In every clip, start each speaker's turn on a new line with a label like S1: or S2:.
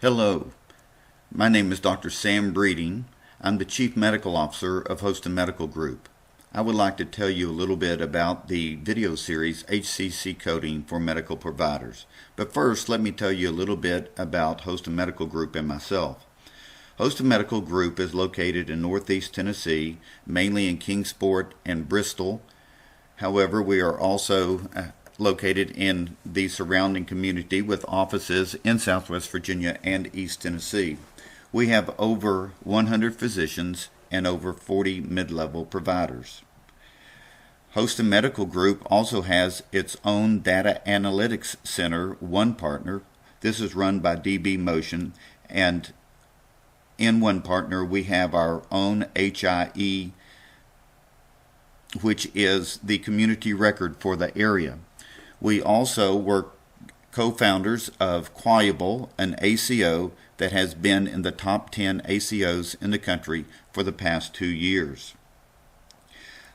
S1: Hello, my name is Dr. Sam Breeding. I'm the Chief Medical Officer of Houston Medical Group. I would like to tell you a little bit about the video series HCC Coding for Medical Providers. But first, let me tell you a little bit about Houston Medical Group and myself. Houston Medical Group is located in Northeast Tennessee, mainly in Kingsport and Bristol. However, we are also located in the surrounding community with offices in Southwest Virginia and East Tennessee. We have over 100 physicians and over 40 mid-level providers. Houston Medical Group also has its own data analytics center, One Partner. This is run by DB Motion, and in One Partner we have our own HIE, which is the community record for the area. We also were co-founders of Qualiable, an ACO that has been in the top 10 ACOs in the country for the past 2 years.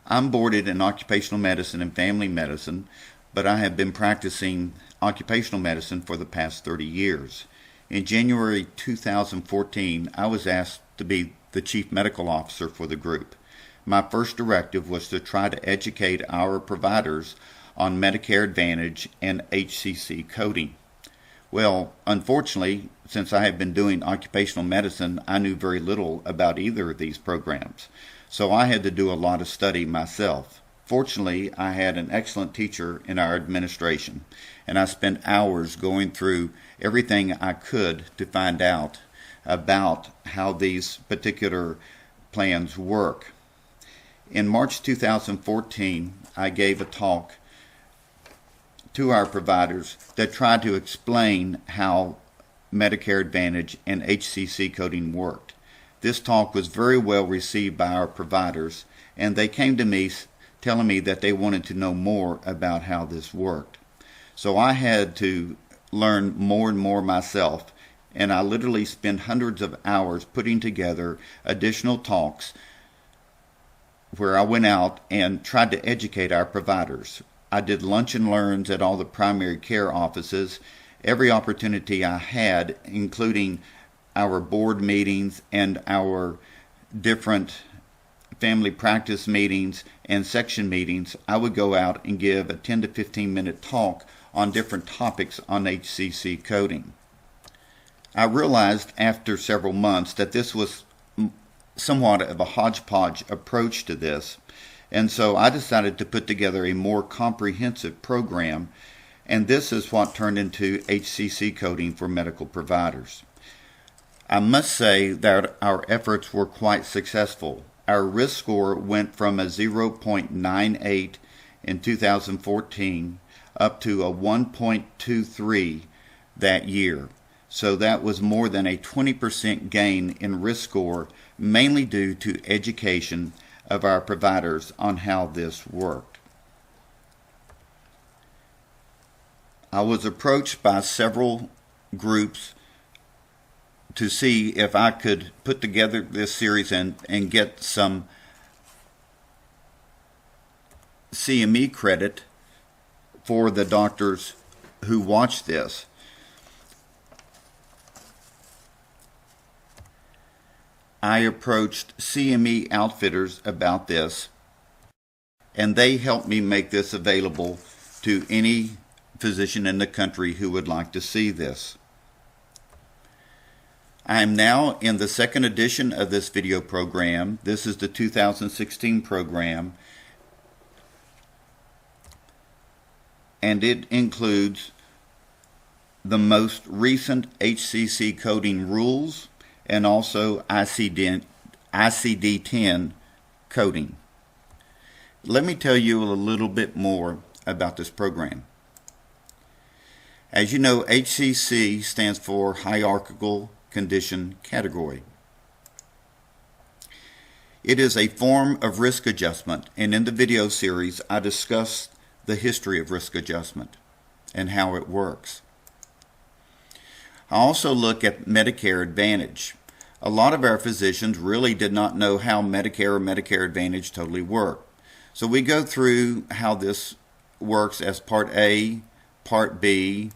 S1: I'm boarded in occupational medicine and family medicine, but I have been practicing occupational medicine for the past 30 years. In January 2014, I was asked to be the Chief Medical Officer for the group. My first directive was to try to educate our providers on Medicare Advantage and HCC coding. Well, unfortunately, since I have been doing occupational medicine, I knew very little about either of these programs. So I had to do a lot of study myself. Fortunately, I had an excellent teacher in our administration, and I spent hours going through everything I could to find out about how these particular plans work. In March 2014, I gave a talk to our providers that tried to explain how Medicare Advantage and HCC coding worked. This talk was very well received by our providers, and they came to me telling me that they wanted to know more about how this worked. So I had to learn more and more myself, and I literally spent hundreds of hours putting together additional talks where I went out and tried to educate our providers. I did lunch and learns at all the primary care offices, every opportunity I had, including our board meetings and our different family practice meetings and section meetings. I would go out and give a 10 to 15 minute talk on different topics on HCC coding. I realized after several months that this was somewhat of a hodgepodge approach to this. And so I decided to put together a more comprehensive program, and this is what turned into HCC Coding for Medical Providers. I must say that our efforts were quite successful. Our risk score went from a 0.98 in 2014 up to a 1.23 that year. So that was more than a 20% gain in risk score, mainly due to education of our providers on how this worked. I was approached by several groups to see if I could put together this series and get some CME credit for the doctors who watch this. I approached CME outfitters about this, and they helped me make this available to any physician in the country who would like to see this. I am now in the second edition of this video program. This is the 2016 program, and it includes the most recent HCC coding rules and also ICD-10 coding. Let me tell you a little bit more about this program. As you know, HCC stands for Hierarchical Condition Category. It is a form of risk adjustment, and in the video series I discuss the history of risk adjustment and how it works. I also look at Medicare Advantage. A lot of our physicians really did not know how Medicare or Medicare Advantage totally worked. So we go through how this works as Part A, Part B,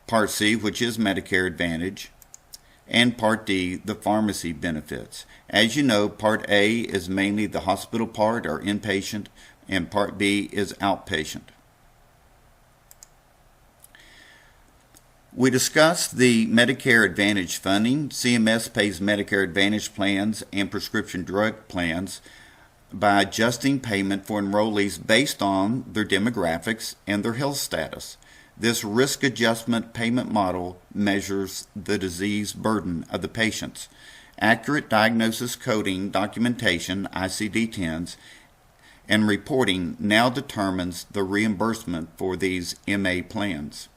S1: Part C, which is Medicare Advantage, and Part D, the pharmacy benefits. As you know, Part A is mainly the hospital part or inpatient, and Part B is outpatient. We discussed the Medicare Advantage funding. CMS pays Medicare Advantage plans and prescription drug plans by adjusting payment for enrollees based on their demographics and their health status. This risk adjustment payment model measures the disease burden of the patients. Accurate diagnosis coding documentation, ICD-10s, and reporting now determines the reimbursement for these MA plans.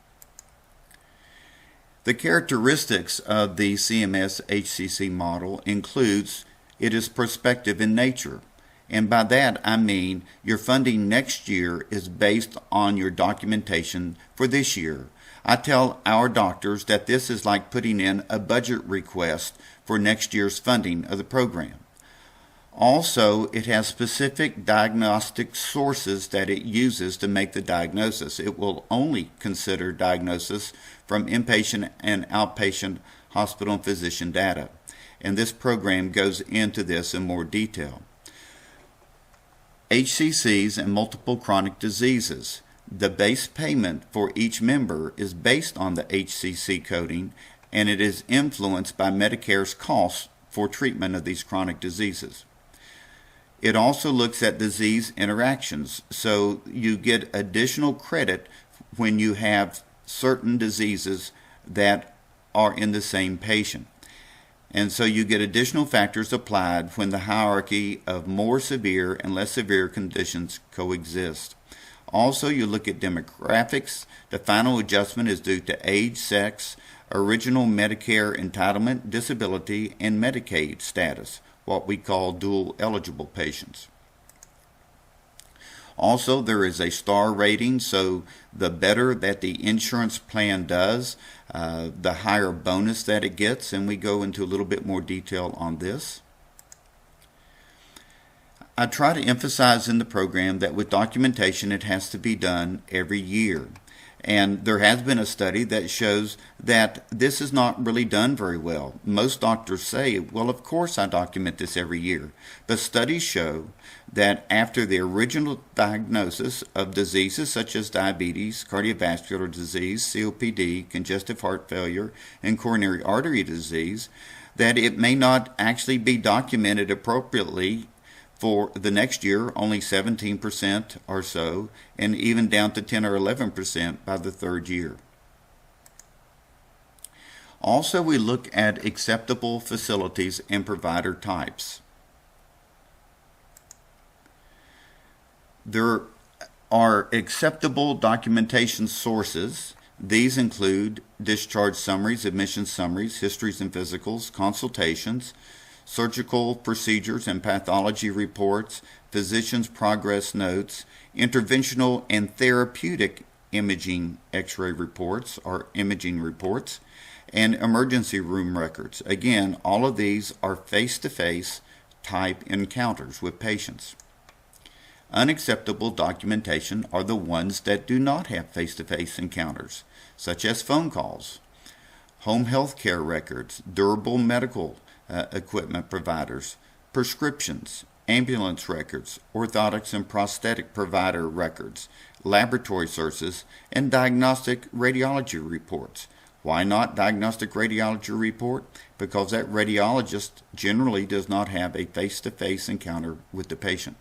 S1: The characteristics of the CMS HCC model includes it is prospective in nature. And by that I mean your funding next year is based on your documentation for this year. I tell our doctors that this is like putting in a budget request for next year's funding of the program. Also, it has specific diagnostic sources that it uses to make the diagnosis. It will only consider diagnosis from inpatient and outpatient hospital and physician data. And this program goes into this in more detail. HCCs and multiple chronic diseases. The base payment for each member is based on the HCC coding, and it is influenced by Medicare's costs for treatment of these chronic diseases. It also looks at disease interactions, so you get additional credit when you have certain diseases that are in the same patient. And so you get additional factors applied when the hierarchy of more severe and less severe conditions coexist. Also, you look at demographics. The final adjustment is due to age, sex, original Medicare entitlement, disability, and Medicaid status, what we call dual eligible patients. Also, there is a star rating, so the better that the insurance plan does, the higher bonus that it gets, and we go into a little bit more detail on this. I try to emphasize in the program that with documentation it has to be done every year. And there has been a study that shows that this is not really done very well. Most doctors say, well, of course I document this every year. But studies show that after the original diagnosis of diseases such as diabetes, cardiovascular disease, COPD, congestive heart failure, and coronary artery disease, that it may not actually be documented appropriately for the next year, only 17% or so, and even down to 10 or 11% by the third year. Also, we look at acceptable facilities and provider types. There are acceptable documentation sources. These include discharge summaries, admission summaries, histories and physicals, consultations, surgical procedures and pathology reports, physician's progress notes, interventional and therapeutic imaging X-ray reports or imaging reports, and emergency room records. Again, all of these are face-to-face type encounters with patients. Unacceptable documentation are the ones that do not have face-to-face encounters, such as phone calls, home health care records, durable medical equipment providers, prescriptions, ambulance records, orthotics and prosthetic provider records, laboratory sources, and diagnostic radiology reports. Why not diagnostic radiology report? Because that radiologist generally does not have a face-to-face encounter with the patient.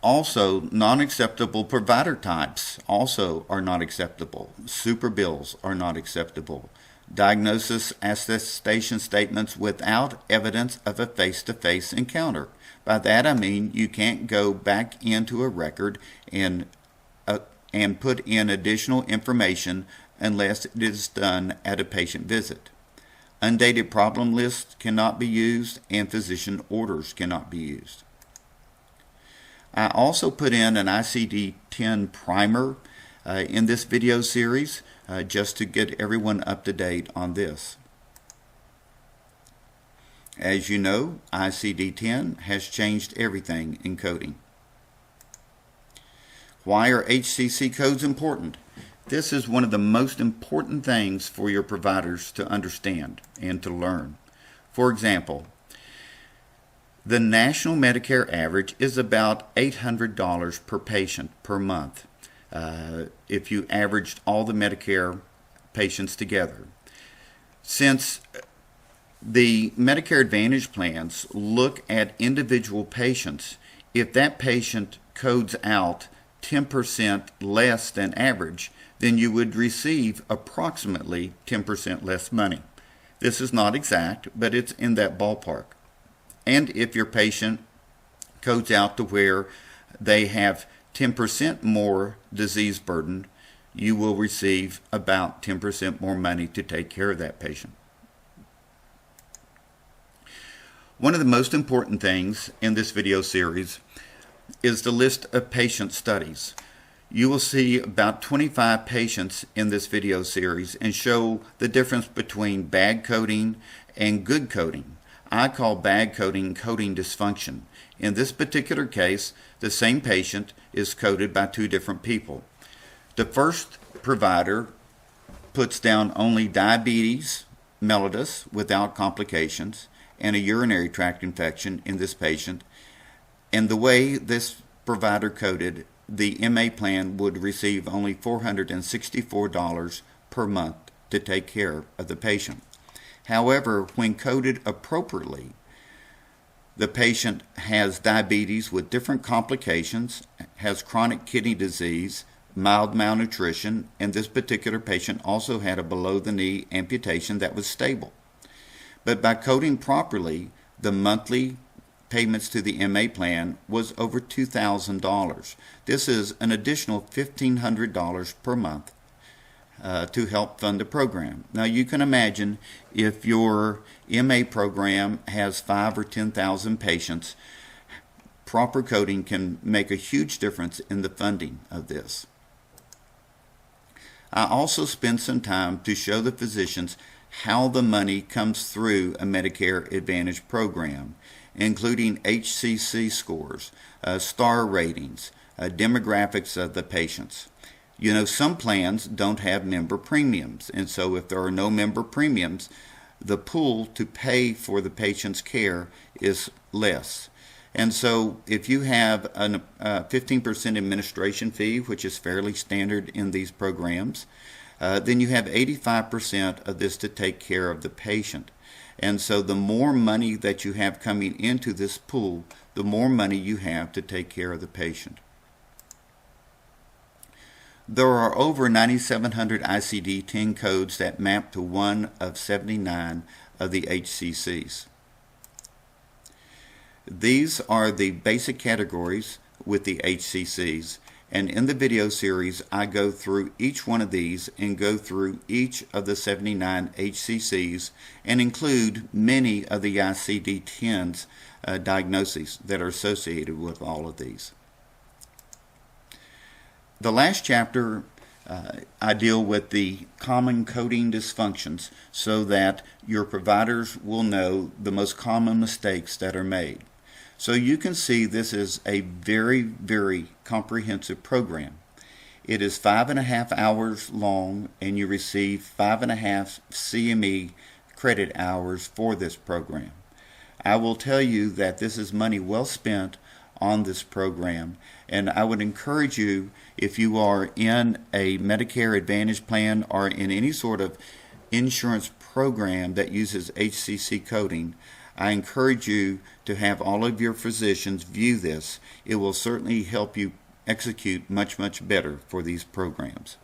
S1: Also, non-acceptable provider types also are not acceptable. Super bills are not acceptable. Diagnosis attestation statements without evidence of a face-to-face encounter. By that I mean you can't go back into a record and put in additional information unless it is done at a patient visit. Undated problem lists cannot be used, and physician orders cannot be used. I also put in an ICD-10 primer in this video series just to get everyone up to date on this. As you know, ICD-10 has changed everything in coding. Why are HCC codes important? This is one of the most important things for your providers to understand and to learn. For example, the national Medicare average is about $800 per patient per month if you averaged all the Medicare patients together. Since the Medicare Advantage plans look at individual patients, if that patient codes out 10% less than average, then you would receive approximately 10% less money. This is not exact, but it's in that ballpark. And if your patient codes out to where they have 10% more disease burden, you will receive about 10% more money to take care of that patient. One of the most important things in this video series is the list of patient studies. You will see about 25 patients in this video series and show the difference between bad coding and good coding. I call bad coding coding dysfunction. In this particular case, the same patient is coded by two different people. The first provider puts down only diabetes mellitus without complications and a urinary tract infection in this patient. And the way this provider coded, the MA plan would receive only $464 per month to take care of the patient. However, when coded appropriately, the patient has diabetes with different complications, has chronic kidney disease, mild malnutrition, and this particular patient also had a below-the-knee amputation that was stable. But by coding properly, the monthly payments to the MA plan was over $2,000. This is an additional $1,500 per month to help fund the program. Now you can imagine if your MA program has 5,000 or 10,000 patients, proper coding can make a huge difference in the funding of this. I also spend some time to show the physicians how the money comes through a Medicare Advantage program, including HCC scores, star ratings, demographics of the patients. You know, some plans don't have member premiums, and so if there are no member premiums, the pool to pay for the patient's care is less. And so if you have a 15% administration fee, which is fairly standard in these programs, then you have 85% of this to take care of the patient. And so the more money that you have coming into this pool, the more money you have to take care of the patient. There are over 9,700 ICD-10 codes that map to one of 79 of the HCCs. These are the basic categories with the HCCs, and in the video series I go through each one of these and go through each of the 79 HCCs and include many of the ICD-10's diagnoses that are associated with all of these. The last chapter I deal with the common coding dysfunctions so that your providers will know the most common mistakes that are made. So you can see this is a very, very comprehensive program. It is 5.5 hours long and you receive 5.5 CME credit hours for this program. I will tell you that this is money well spent on this program, and I would encourage you, if you are in a Medicare Advantage plan or in any sort of insurance program that uses HCC coding, I encourage you to have all of your physicians view this. It will certainly help you execute much, much better for these programs.